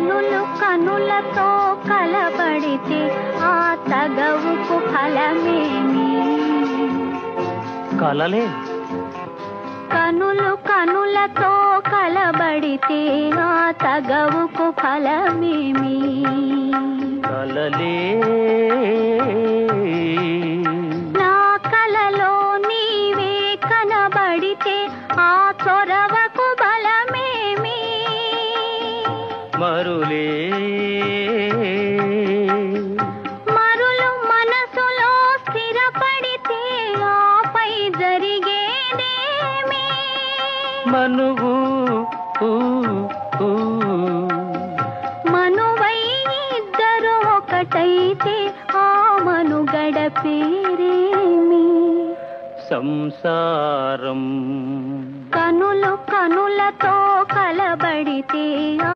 కనులు కనులతో కలబడితే ఆ తగవుకు ఫలమేమి? కలలే. కనులు కనులతో కలబడితే ఆ తగవుకు ఫలమేమి? కలలే. నా కలలో నీవే కనబడితే ఆ చొరవకు బలమేమి? మరులే. మరులు మనసులో స్థిరపడితే ఆపై జరిగేదేమి? మనువు మనువై ఇద్దరు ఒకటైతే ఆ మనుగడ పేరేమి? సంసారం. కనులు కనులతో కలబడితే